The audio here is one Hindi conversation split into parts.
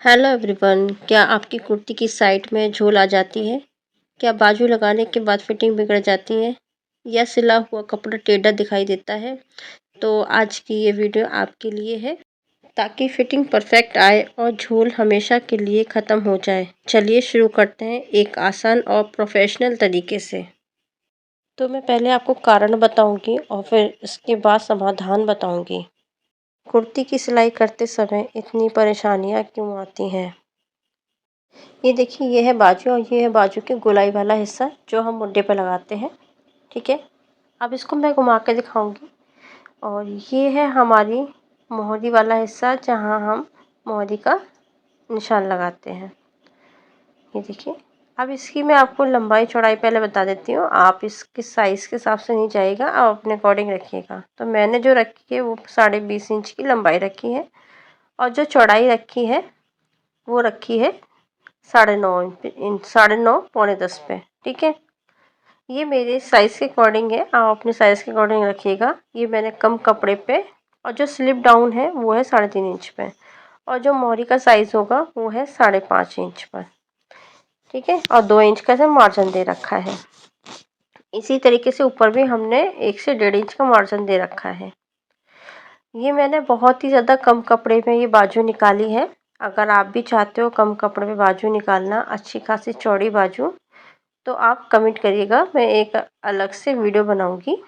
हेलो एवरीवन, क्या आपकी कुर्ती की साइड में झोल आ जाती है? क्या बाजू लगाने के बाद फिटिंग बिगड़ जाती है या सिला हुआ कपड़ा टेढ़ा दिखाई देता है? तो आज की ये वीडियो आपके लिए है ताकि फिटिंग परफेक्ट आए और झोल हमेशा के लिए ख़त्म हो जाए। चलिए शुरू करते हैं एक आसान और प्रोफेशनल तरीके से। तो मैं पहले आपको कारण बताऊंगी और फिर इसके बाद समाधान बताऊंगी। कुर्ती की सिलाई करते समय इतनी परेशानियां क्यों आती हैं? ये देखिए, ये है बाजू और ये है बाजू के गोलाई वाला हिस्सा जो हम मुड्ढे पे लगाते हैं। ठीक है, अब इसको मैं घुमा के दिखाऊंगी। और ये है हमारी मोहरी वाला हिस्सा जहाँ हम मोहरी का निशान लगाते हैं। ये देखिए, अब इसकी मैं आपको लंबाई चौड़ाई पहले बता देती हूँ। आप इसके साइज़ के हिसाब से नहीं जाइएगा, आप अपने अकॉर्डिंग रखिएगा। तो मैंने जो रखी है वो 20.5 इंच की लंबाई रखी है और जो चौड़ाई रखी है वो रखी है 9.5 इंच, 9.5 पौने 10 पे। ठीक है, ये मेरे साइज़ के अकॉर्डिंग है, आप अपने साइज़ के अकॉर्डिंग रखिएगा। ये मैंने कम कपड़े पे और जो स्लिप डाउन है वो है 3.5 इंच पे और जो मोहरी का साइज़ होगा वो है 5.5 इंच पर। ठीक है, और 2 इंच का से मार्जिन दे रखा है। इसी तरीके से ऊपर भी हमने 1 से 1.5 इंच का मार्जिन दे रखा है। ये मैंने बहुत ही ज़्यादा कम कपड़े में ये बाजू निकाली है। अगर आप भी चाहते हो कम कपड़े में बाजू निकालना, अच्छी खासी चौड़ी बाजू, तो आप कमेंट करिएगा, मैं एक अलग से वीडियो बनाऊंगी।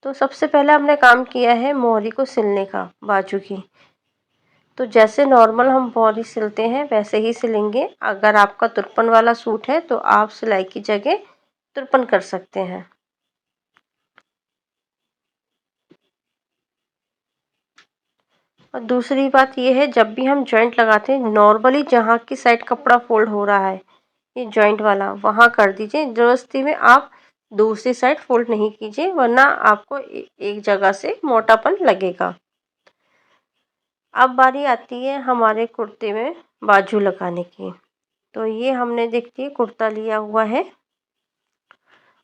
तो सबसे पहले हमने काम किया है मोहरी को सिलने का, बाजू की। तो जैसे नॉर्मल हम मोहरी सिलते हैं वैसे ही सिलेंगे। अगर आपका तुरपन वाला सूट है तो आप सिलाई की जगह तुरपन कर सकते हैं। और दूसरी बात ये है, जब भी हम जॉइंट लगाते हैं नॉर्मली जहाँ की साइड कपड़ा फोल्ड हो रहा है, ये जॉइंट वाला वहाँ कर दीजिए। ज़बरदस्ती में आप दूसरी साइड फोल्ड नहीं कीजिए, वरना आपको एक जगह से मोटापन लगेगा। अब बारी आती है हमारे कुर्ते में बाजू लगाने की। तो ये हमने देखिए कुर्ता लिया हुआ है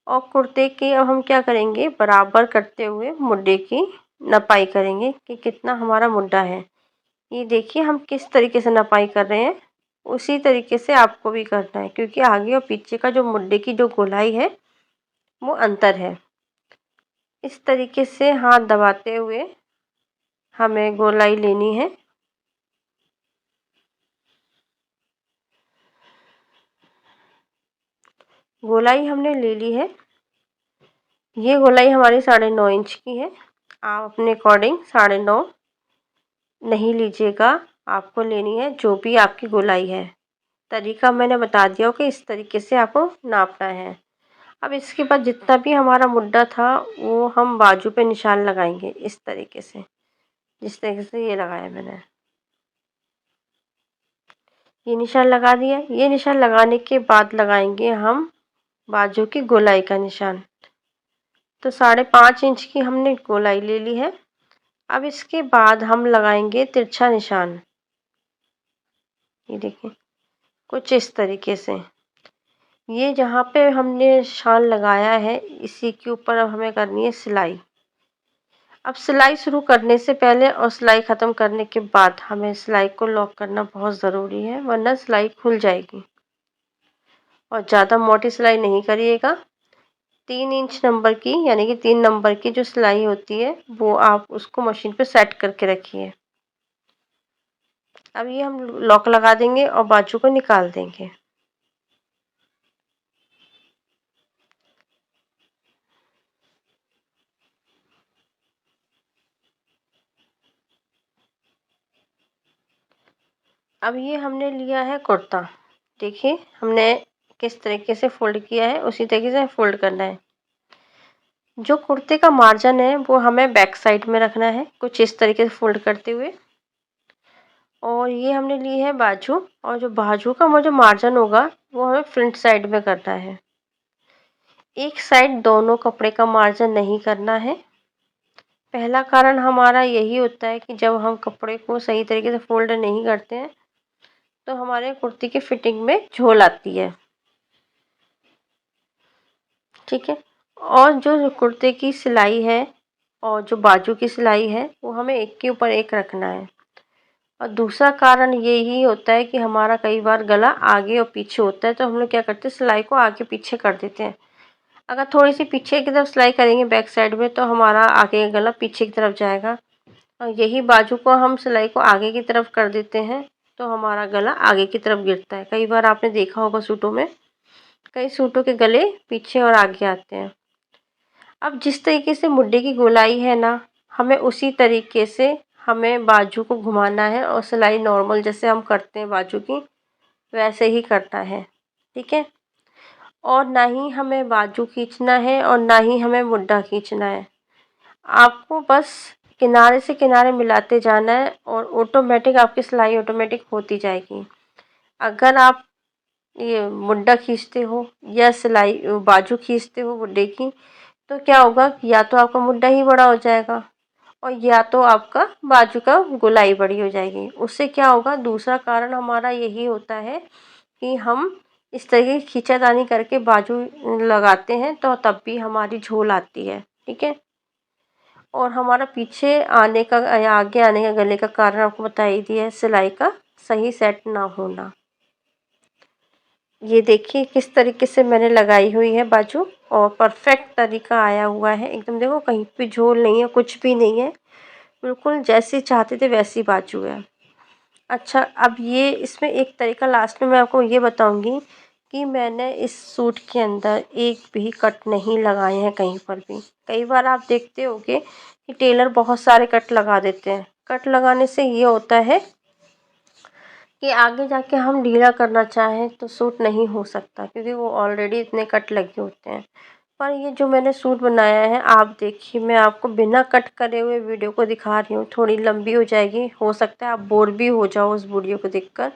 और कुर्ते की अब हम क्या करेंगे, बराबर करते हुए मुड्ढे की नपाई करेंगे कि कितना हमारा मुड्ढा है। ये देखिए हम किस तरीके से नपाई कर रहे हैं, उसी तरीके से आपको भी करना है, क्योंकि आगे और पीछे का जो मुड्ढे की जो गोलाई है वो अंतर है। इस तरीके से हाथ दबाते हुए हमें गोलाई लेनी है। गोलाई हमने ले ली है। ये गोलाई हमारी 9.5 इंच की है। आप अपने अकॉर्डिंग 9.5 नहीं लीजिएगा, आपको लेनी है जो भी आपकी गोलाई है। तरीका मैंने बता दिया हो कि इस तरीके से आपको नापना है। अब इसके बाद जितना भी हमारा मुड्ढा था वो हम बाजू पे निशान लगाएंगे इस तरीके से, जिस तरीके से ये लगाया मैंने। ये निशान लगा दिया। ये निशान लगाने के बाद लगाएंगे हम बाजू की गोलाई का निशान। तो 5.5 इंच की हमने गोलाई ले ली है। अब इसके बाद हम लगाएंगे तिरछा निशान। ये देखिए कुछ इस तरीके से। ये जहाँ पे हमने निशान लगाया है इसी के ऊपर अब हमें करनी है सिलाई। अब सिलाई शुरू करने से पहले और सिलाई ख़त्म करने के बाद हमें सिलाई को लॉक करना बहुत ज़रूरी है, वरना सिलाई खुल जाएगी। और ज़्यादा मोटी सिलाई नहीं करिएगा। 3 इंच नंबर की, यानी कि 3 नंबर की जो सिलाई होती है वो आप उसको मशीन पे सेट करके रखिए। अब ये हम लॉक लगा देंगे और बाजू को निकाल देंगे। अब ये हमने लिया है कुर्ता। देखिए हमने किस तरीके से फोल्ड किया है, उसी तरीके से फोल्ड करना है। जो कुर्ते का मार्जिन है वो हमें बैक साइड में रखना है, कुछ इस तरीके से फोल्ड करते हुए। और ये हमने ली है बाजू, और जो बाजू का जो मार्जिन होगा वो हमें फ्रंट साइड में करना है। एक साइड दोनों कपड़े का मार्जिन नहीं करना है। पहला कारण हमारा यही होता है कि जब हम कपड़े को सही तरीके से फोल्ड नहीं करते हैं तो हमारे कुर्ती की फिटिंग में झोल आती है। ठीक है, और जो कुर्ते की सिलाई है और जो बाजू की सिलाई है वो हमें एक के ऊपर एक रखना है। और दूसरा कारण यही होता है कि हमारा कई बार गला आगे और पीछे होता है, तो हम लोग क्या करते हैं, सिलाई को आगे पीछे कर देते हैं। अगर थोड़ी सी पीछे की तरफ सिलाई करेंगे बैक साइड में, तो हमारा आगे का गला पीछे की तरफ जाएगा। और यही बाजू को हम सिलाई को आगे की तरफ कर देते हैं, तो हमारा गला आगे की तरफ गिरता है। कई बार आपने देखा होगा सूटों में, कई सूटों के गले पीछे और आगे आते हैं। अब जिस तरीके से मुड्ढे की गोलाई है ना, हमें उसी तरीके से हमें बाजू को घुमाना है और सिलाई नॉर्मल जैसे हम करते हैं बाजू की, वैसे ही करना है। ठीक है। और ना ही हमें बाजू खींचना है और ना ही हमें मुड्ढा खींचना है। आपको बस किनारे से किनारे मिलाते जाना है और ऑटोमेटिक आपकी सिलाई ऑटोमेटिक होती जाएगी। अगर आप ये मुड्ढा खींचते हो या सिलाई बाजू खींचते हो मुड्ढे की, तो क्या होगा कि या तो आपका मुड्ढा ही बड़ा हो जाएगा और या तो आपका बाजू का गोलाई बड़ी हो जाएगी। उससे क्या होगा, दूसरा कारण हमारा यही होता है कि हम इस तरह की खींचातानी करके बाजू लगाते हैं, तो तब भी हमारी झोल आती है। ठीक है। और हमारा पीछे आने का या आगे आने का गले का कारण आपको बता ही दिया है, सिलाई का सही सेट ना होना। ये देखिए किस तरीके से मैंने लगाई हुई है बाजू, और परफेक्ट तरीका आया हुआ है एकदम। देखो कहीं पे झोल नहीं है, कुछ भी नहीं है, बिल्कुल जैसी चाहते थे वैसी बाजू है। अच्छा, अब ये इसमें एक तरीका लास्ट में मैं आपको ये बताऊंगी कि मैंने इस सूट के अंदर एक भी कट नहीं लगाए हैं कहीं पर भी। कई बार आप देखते होगे कि टेलर बहुत सारे कट लगा देते हैं। कट लगाने से ये होता है कि आगे जाके हम ढीला करना चाहें तो सूट नहीं हो सकता, क्योंकि वो ऑलरेडी इतने कट लगे होते हैं। पर ये जो मैंने सूट बनाया है, आप देखिए, मैं आपको बिना कट करे हुए वीडियो को दिखा रही हूँ। थोड़ी लंबी हो जाएगी, हो सकता है आप बोर भी हो जाओ उस वीडियो को देखकर,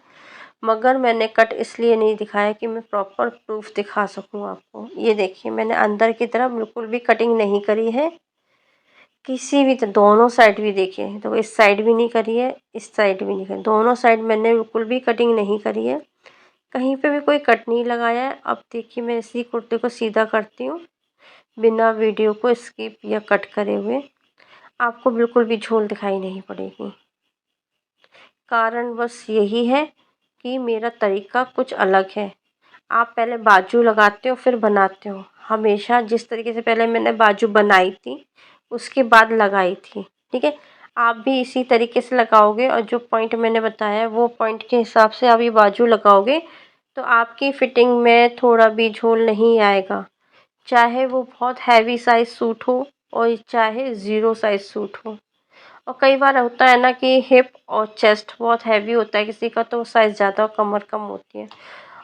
मगर मैंने कट इसलिए नहीं दिखाया कि मैं प्रॉपर प्रूफ दिखा सकूँ आपको। ये देखिए, मैंने अंदर की तरफ बिल्कुल भी कटिंग नहीं करी है किसी भी दोनों साइड भी देखिए, तो इस साइड भी नहीं करी है, इस साइड भी नहीं करी, दोनों साइड मैंने बिल्कुल भी कटिंग नहीं करी है, कहीं पे भी कोई कट नहीं लगाया है। अब देखिए मैं इसी कुर्ते को सीधा करती हूँ बिना वीडियो को स्किप या कट करे हुए। आपको बिल्कुल भी झोल दिखाई नहीं पड़ेगी। कारण बस यही है कि मेरा तरीका कुछ अलग है। आप पहले बाजू लगाते हो फिर बनाते हो। हमेशा जिस तरीके से पहले मैंने बाजू बनाई थी उसके बाद लगाई थी, ठीक है। आप भी इसी तरीके से लगाओगे और जो पॉइंट मैंने बताया है वो पॉइंट के हिसाब से आप ये बाजू लगाओगे, तो आपकी फिटिंग में थोड़ा भी झोल नहीं आएगा। चाहे वो बहुत हैवी साइज सूट हो और चाहे ज़ीरो साइज सूट हो। और कई बार होता है ना कि हिप और चेस्ट बहुत हैवी होता है किसी का, तो साइज़ ज़्यादा और कमर कम होती है।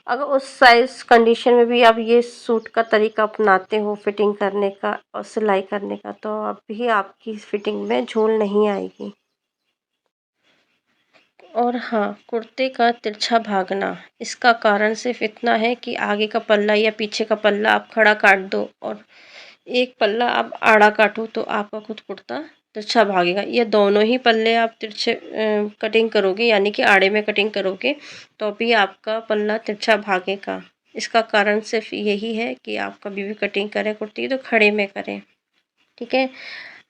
अगर उस साइज़ कंडीशन में भी आप ये सूट का तरीका अपनाते हो फिटिंग करने का और सिलाई करने का, तो अब भी आपकी फिटिंग में झोल नहीं आएगी। और हाँ, कुर्ते का तिरछा भागना, इसका कारण सिर्फ इतना है कि आगे का पल्ला या पीछे का पल्ला आप खड़ा काट दो और एक पल्ला आप आड़ा काटो, तो आपका खुद कुर्ता तिरछा भागेगा। ये दोनों ही पल्ले आप तिरछे कटिंग करोगे, यानी कि आड़े में कटिंग करोगे, तो भी आपका पल्ला तिरछा भागेगा। इसका कारण सिर्फ यही है कि आप कभी भी कटिंग करें कुर्ती तो खड़े में करें। ठीक है।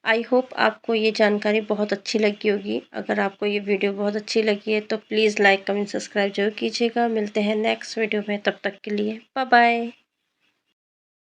आई होप आपको ये जानकारी बहुत अच्छी लगी होगी। अगर आपको ये वीडियो बहुत अच्छी लगी है तो प्लीज़ लाइक कमेंट सब्सक्राइब जरूर कीजिएगा। मिलते हैं नेक्स्ट वीडियो में, तब तक के लिए बाय बाय।